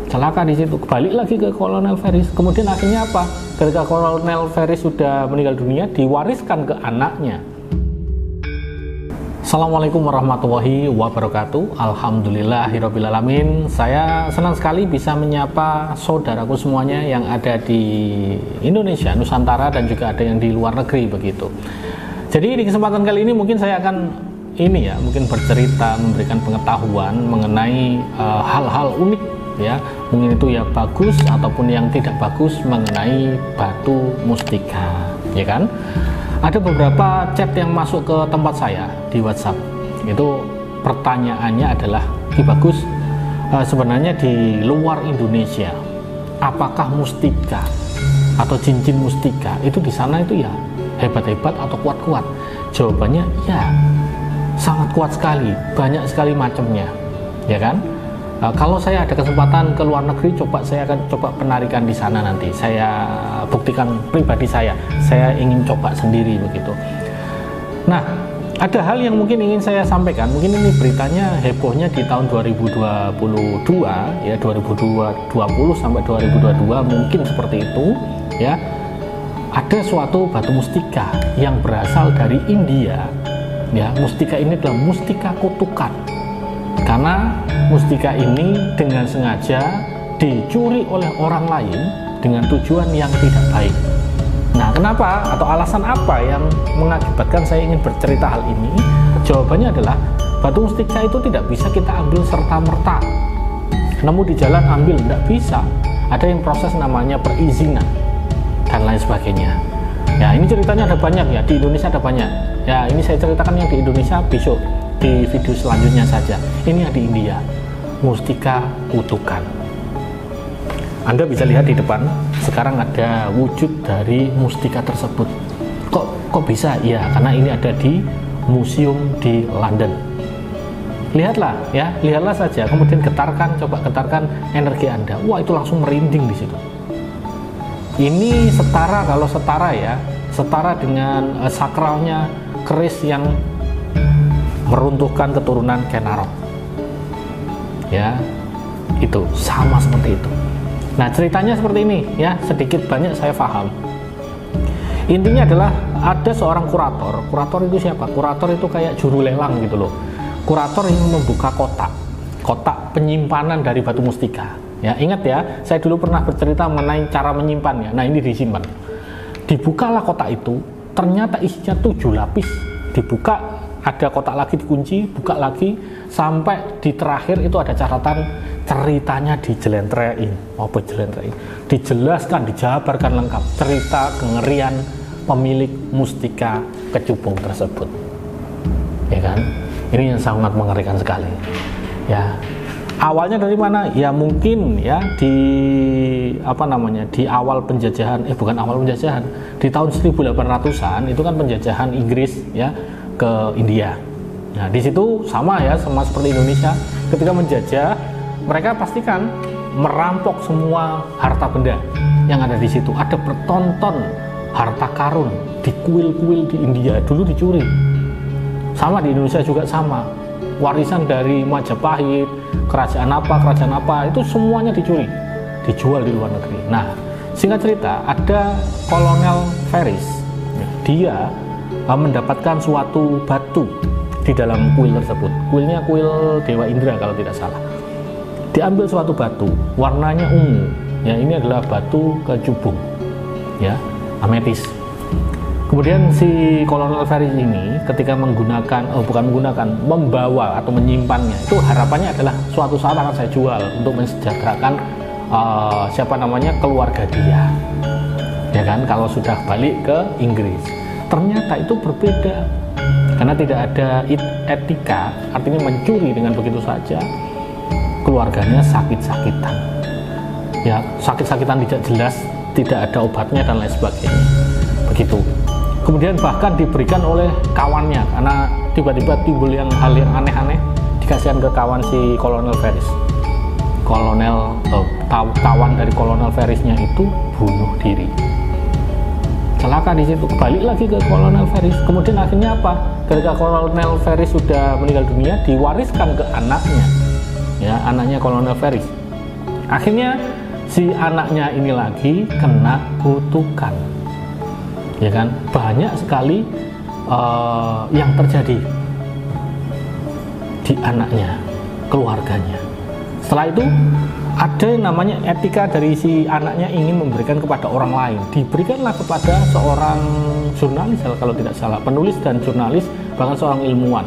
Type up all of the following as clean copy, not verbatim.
Celaka di situ, balik lagi ke Kolonel Ferris. Kemudian akhirnya apa? Ketika Kolonel Ferris sudah meninggal dunia, diwariskan ke anaknya. Assalamualaikum warahmatullahi wabarakatuh. Alhamdulillahirrabbilalamin. Saya senang sekali bisa menyapa saudaraku semuanya yang ada di Indonesia, Nusantara, dan juga ada yang di luar negeri begitu. Jadi di kesempatan kali ini mungkin saya akan mungkin bercerita, memberikan pengetahuan mengenai hal-hal unik ya, mungkin itu ya bagus ataupun yang tidak bagus mengenai batu mustika, ya kan? Ada beberapa chat yang masuk ke tempat saya di WhatsApp. Itu pertanyaannya adalah, Ki Bagus, sebenarnya di luar Indonesia apakah mustika atau cincin mustika itu di sana itu ya hebat-hebat atau kuat-kuat? Jawabannya ya, sangat kuat sekali, banyak sekali macamnya, ya kan? Kalau saya ada kesempatan ke luar negeri, saya akan coba penarikan di sana nanti. Saya buktikan pribadi saya ingin coba sendiri begitu. Nah, ada hal yang mungkin ingin saya sampaikan. Mungkin ini beritanya hebohnya di tahun 2022 ya, 2020 sampai 2022 mungkin seperti itu ya. Ada suatu batu mustika yang berasal dari India ya. Mustika ini adalah mustika kutukan. Karena mustika ini dengan sengaja dicuri oleh orang lain dengan tujuan yang tidak baik. Nah, kenapa atau alasan apa yang mengakibatkan saya ingin bercerita hal ini? Jawabannya adalah batu mustika itu tidak bisa kita ambil serta-merta. Nemu di jalan ambil, tidak bisa. Ada yang proses namanya perizinan dan lain sebagainya. Ya, ini ceritanya ada banyak ya, di Indonesia ada banyak. Ya, ini saya ceritakan yang di Indonesia besok di video selanjutnya saja. Ini di India, mustika kutukan. Anda bisa lihat di depan sekarang ada wujud dari mustika tersebut. Kok bisa? Ya, karena ini ada di museum di London. Lihatlah ya, lihatlah saja. Kemudian coba getarkan energi Anda. Wah, itu langsung merinding di situ. Ini setara dengan sakralnya keris yang meruntuhkan keturunan Kenarok ya, itu sama seperti itu. Nah, ceritanya seperti ini ya, sedikit banyak saya paham. Intinya adalah ada seorang kurator itu siapa? Kurator itu kayak juru lelang gitu loh. Kurator yang membuka kotak penyimpanan dari batu mustika ya. Ingat ya, saya dulu pernah bercerita mengenai cara menyimpannya. Nah, ini disimpan, dibukalah kotak itu, ternyata isinya 7 lapis. Dibuka, ada kotak lagi dikunci, buka lagi, sampai di terakhir itu ada catatan ceritanya dijelentrein. Apa jelentrein? Dijelaskan, dijabarkan lengkap cerita kengerian pemilik mustika kecubung tersebut. Ya kan? Ini yang sangat mengerikan sekali. Ya. Awalnya dari mana? Ya mungkin ya di awal penjajahan, bukan awal penjajahan, di tahun 1800-an itu kan penjajahan Inggris ya ke India. Nah, di situ sama seperti Indonesia. Ketika menjajah, mereka pastikan merampok semua harta benda yang ada di situ. Ada bertonton harta karun di kuil-kuil di India dulu dicuri. Sama di Indonesia juga sama. Warisan dari Majapahit, kerajaan apa itu semuanya dicuri, dijual di luar negeri. Nah, singkat cerita, ada Kolonel Ferris. Dia mendapatkan suatu batu di dalam kuil tersebut. Kuilnya kuil Dewa Indra kalau tidak salah. Diambil suatu batu, warnanya ungu. Ya, ini adalah batu kecubung. Ya, ametis. Kemudian si Kolonel Ferris ini ketika membawa atau menyimpannya, itu harapannya adalah suatu saat akan saya jual untuk mensejahterakan keluarga dia. Ya kan, kalau sudah balik ke Inggris. Ternyata itu berbeda karena tidak ada etika, artinya mencuri dengan begitu saja. Keluarganya sakit-sakitan ya, sakit-sakitan tidak jelas, tidak ada obatnya dan lain sebagainya begitu. Kemudian bahkan diberikan oleh kawannya karena tiba-tiba timbul hal yang aneh-aneh, dikasihkan ke kawan si Kolonel Ferris. Kawan dari Kolonel Ferrisnya itu bunuh diri. celaka di situ, balik lagi ke Kolonel Ferris. Kemudian akhirnya apa? Ketika Kolonel Ferris sudah meninggal dunia, diwariskan ke anaknya, ya, anaknya Kolonel Ferris. Akhirnya si anaknya ini lagi kena kutukan, ya kan? Banyak sekali yang terjadi di anaknya, keluarganya. Setelah itu ada yang namanya etika dari si anaknya ingin memberikan kepada orang lain. Diberikanlah kepada seorang jurnalis kalau tidak salah, penulis dan jurnalis, bahkan seorang ilmuwan.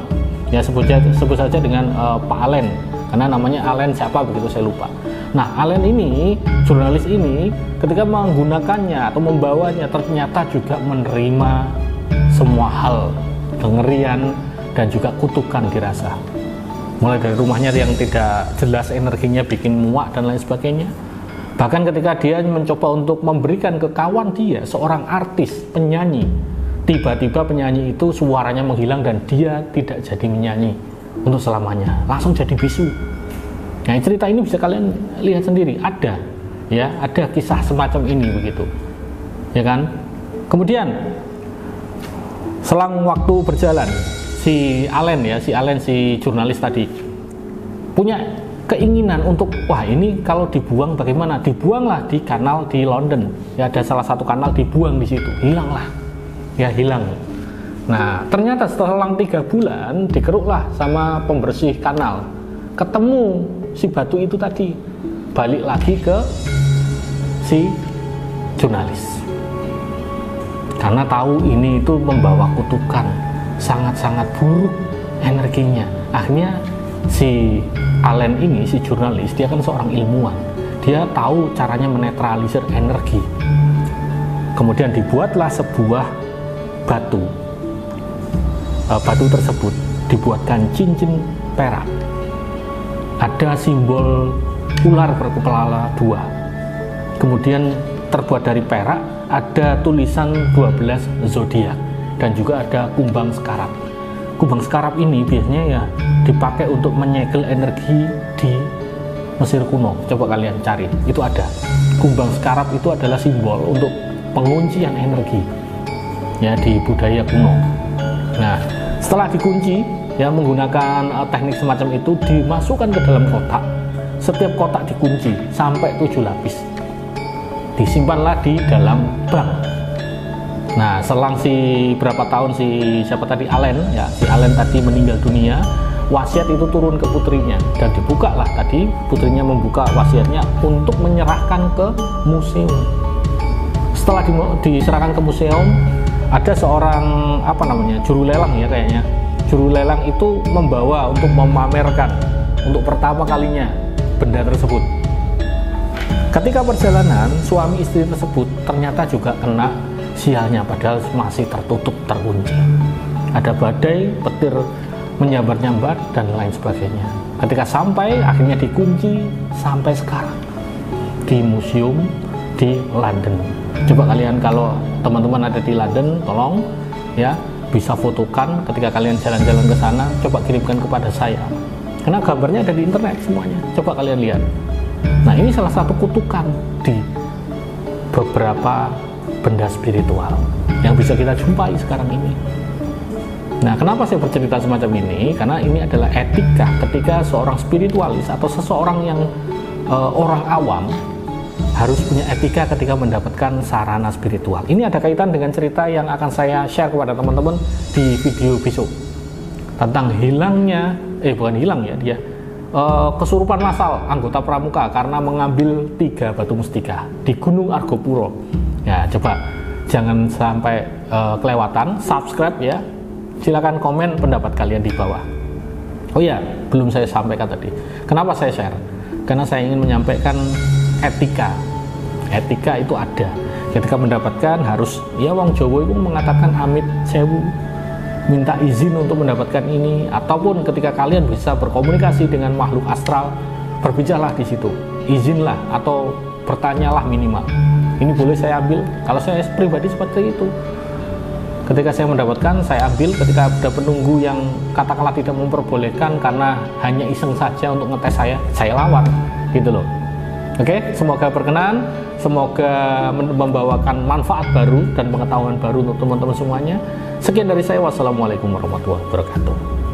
Ya sebut saja dengan Pak Allen, karena namanya Allen siapa begitu saya lupa. Nah, Allen ini, jurnalis ini, ketika menggunakannya atau membawanya ternyata juga menerima semua hal, kengerian dan juga kutukan dirasa. Mulai dari rumahnya yang tidak jelas energinya, bikin muak dan lain sebagainya. Bahkan ketika dia mencoba untuk memberikan ke kawan dia, seorang artis, penyanyi, tiba-tiba penyanyi itu suaranya menghilang dan dia tidak jadi menyanyi untuk selamanya, langsung jadi bisu. Nah, cerita ini bisa kalian lihat sendiri, ada kisah semacam ini begitu, ya kan? Kemudian selang waktu berjalan, si Allen si jurnalis tadi punya keinginan untuk, wah ini kalau dibuang bagaimana? Dibuanglah di kanal di London. Ya, ada salah satu kanal, dibuang di situ, hilanglah. Ya, hilang. Nah, ternyata setelah 3 bulan dikeruklah sama pembersih kanal. Ketemu si batu itu tadi, balik lagi ke si jurnalis. Karena tahu ini itu membawa kutukan, sangat-sangat buruk energinya. Akhirnya si Allen ini, si jurnalis, dia kan seorang ilmuwan, dia tahu caranya menetralisir energi. Kemudian dibuatlah sebuah batu. Batu tersebut dibuatkan cincin perak, ada simbol ular berkepala 2. Kemudian terbuat dari perak, ada tulisan 12 zodiak, dan juga ada kumbang skarab. Kumbang skarab ini biasanya ya dipakai untuk menyegel energi di Mesir kuno. Coba kalian cari, itu ada. Kumbang skarab itu adalah simbol untuk penguncian energi ya di budaya kuno. Nah, setelah dikunci ya menggunakan teknik semacam itu, dimasukkan ke dalam kotak. Setiap kotak dikunci sampai 7 lapis. Disimpanlah di dalam bank. Nah, selang berapa tahun si Allen tadi meninggal dunia, wasiat itu turun ke putrinya dan dibukalah tadi, putrinya membuka wasiatnya untuk menyerahkan ke museum. Setelah diserahkan ke museum, ada seorang juru lelang ya kayaknya. Juru lelang itu membawa untuk memamerkan untuk pertama kalinya benda tersebut. Ketika perjalanan, suami istri tersebut ternyata juga kena sialnya, padahal masih tertutup, terkunci. Ada badai, petir menyambar-nyambar dan lain sebagainya. Ketika sampai, akhirnya dikunci sampai sekarang di museum di London. Coba kalian kalau teman-teman ada di London, tolong ya bisa fotokan ketika kalian jalan-jalan ke sana, coba kirimkan kepada saya. Karena gambarnya ada di internet semuanya. Coba kalian lihat. Nah, ini salah satu kutukan di beberapa benda spiritual yang bisa kita jumpai sekarang ini. Nah, kenapa saya bercerita semacam ini? Karena ini adalah etika ketika seorang spiritualis atau seseorang yang orang awam harus punya etika ketika mendapatkan sarana spiritual. Ini ada kaitan dengan cerita yang akan saya share kepada teman-teman di video besok tentang hilangnya, kesurupan massal anggota pramuka karena mengambil 3 batu mustika di Gunung Argopuro. Ya, coba jangan sampai kelewatan, subscribe ya. Silakan komen pendapat kalian di bawah. Oh ya, belum saya sampaikan tadi. Kenapa saya share? Karena saya ingin menyampaikan etika. Etika itu ada. Ketika mendapatkan harus, ya wong Jawa itu mengatakan amit sewu, minta izin untuk mendapatkan ini, ataupun ketika kalian bisa berkomunikasi dengan makhluk astral, berbicaralah di situ, izinlah atau bertanyalah minimal. Ini boleh saya ambil? Kalau saya pribadi seperti itu. Ketika saya mendapatkan, saya ambil. Ketika ada penunggu yang katakanlah tidak memperbolehkan karena hanya iseng saja untuk ngetes saya lawan, gitu loh. Oke, semoga berkenan, semoga membawakan manfaat baru dan pengetahuan baru untuk teman-teman semuanya. Sekian dari saya, wassalamualaikum warahmatullahi wabarakatuh.